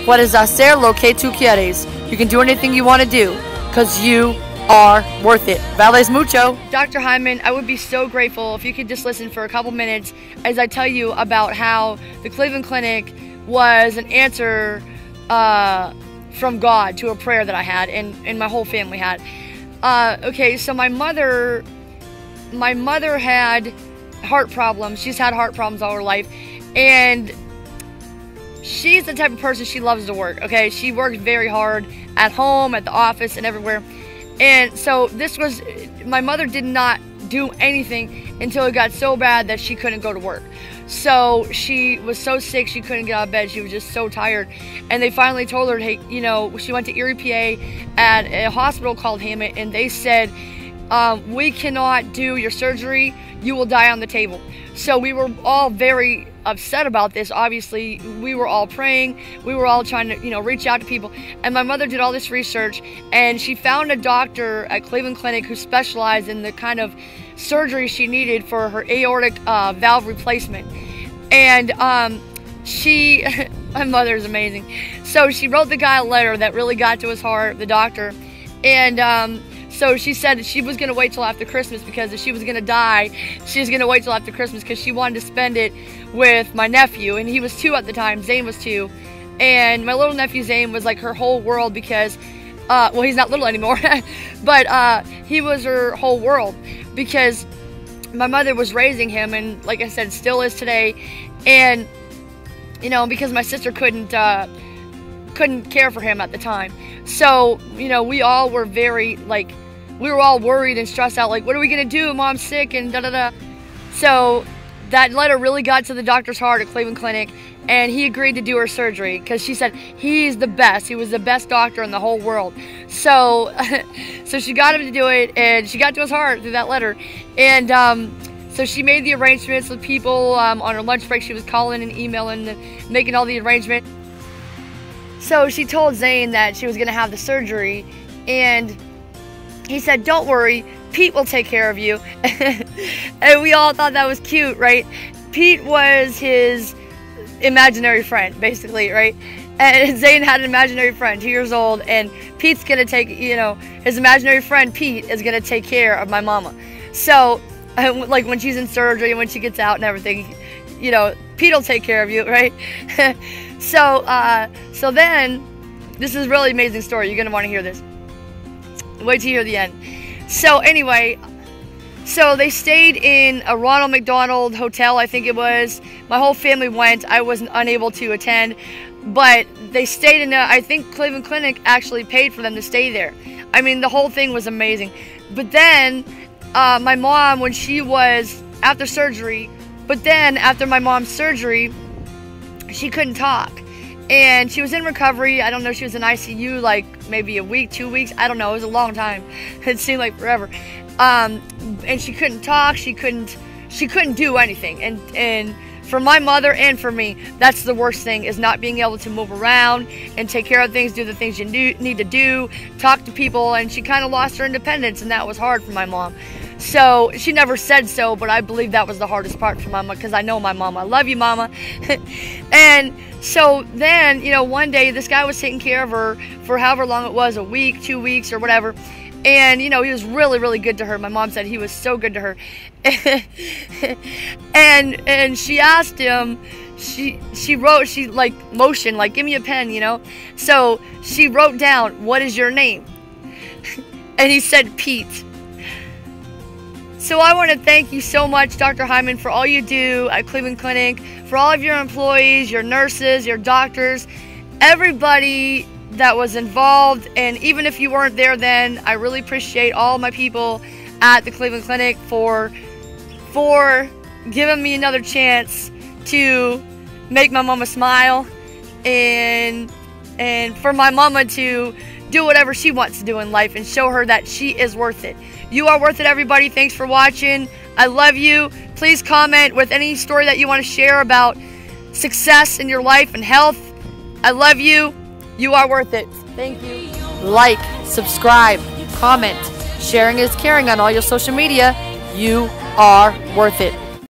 Puedes hacer lo que tú quieres. You can do anything you want to do, because you are worth it. Vales mucho. Dr. Hyman, I would be so grateful if you could just listen for a couple minutes as I tell you about how the Cleveland Clinic was an answer from God to a prayer that I had and my whole family had. Okay, so my mother had heart problems. She's had heart problems all her life, and she's the type of person, she loves to work, okay? She works very hard at home, at the office, and everywhere. And so my mother did not do anything until it got so bad that she couldn't go to work. So she was so sick she couldn't get out of bed. She was just so tired. And they finally told her, hey, she went to Erie, PA at a hospital called Hyman, and they said, we cannot do your surgery. You will die on the table. So we were all very upset about this. Obviously, we were all praying. We were all trying to, reach out to people. And my mother did all this research, and she found a doctor at Cleveland Clinic who specialized in the kind of surgery she needed for her aortic valve replacement. And my mother is amazing. So she wrote the guy a letter that really got to his heart, the doctor. And so she said that she was going to wait till after Christmas, because if she was going to die, she was going to wait till after Christmas, because she wanted to spend it with my nephew. And he was 2 at the time. Zane was 2. And my little nephew Zane was like her whole world, because, well, he's not little anymore, but he was her whole world, because my mother was raising him, and like I said, still is today. And, because my sister couldn't care for him at the time. So, we all were very, we were all worried and stressed out, what are we going to do? Mom's sick and da-da-da. So that letter really got to the doctor's heart at Cleveland Clinic, and he agreed to do her surgery, because she said he's the best. He was the best doctor in the whole world. So, so she got him to do it, and she got to his heart through that letter. And so she made the arrangements with people on her lunch break. She was calling and emailing and making all the arrangements. So she told Zane that she was going to have the surgery, and he said, don't worry, Pete will take care of you. And we all thought that was cute, right? Pete was his imaginary friend, basically, right? And Zane had an imaginary friend, 2 years old, and Pete's going to take, his imaginary friend, Pete, is going to take care of my mama. So, when she's in surgery and when she gets out and everything, Pete will take care of you, right? So then, this is a really amazing story. You're going to want to hear this. Wait till you hear the end. So anyway, so they stayed in a Ronald McDonald Hotel, I think it was. My whole family went. I was unable to attend. But they stayed in I think Cleveland Clinic actually paid for them to stay there. I mean, the whole thing was amazing. But then, my mom, when she was after surgery, after my mom's surgery, she couldn't talk. And she was in recovery. I don't know, she was in ICU maybe a week, 2 weeks. I don't know. It was a long time. It seemed like forever. And she couldn't talk. She couldn't do anything. And for my mother and for me, that's the worst thing, is not being able to move around and take care of things, do the things you need to do, talk to people. And she kind of lost her independence, and that was hard for my mom. So she never said so, but I believe that was the hardest part for Mama, because I know my mom. I love you, Mama. And so then, one day this guy was taking care of her for however long it was, a week, 2 weeks, or whatever. And, he was really, really good to her. My mom said he was so good to her. and she asked him, she motioned, give me a pen, So she wrote down, what is your name? And he said, Pete. So I want to thank you so much, Dr. Hyman, for all you do at Cleveland Clinic, for all of your employees, your nurses, your doctors, everybody that was involved. And even if you weren't there then, I really appreciate all my people at the Cleveland Clinic for giving me another chance to make my mama smile, and for my mama to do whatever she wants to do in life and show her that she is worth it. You are worth it, everybody. Thanks for watching. I love you. Please comment with any story that you want to share about success in your life and health. I love you. You are worth it. Thank you. Like, subscribe, comment. Sharing is caring on all your social media. You are worth it.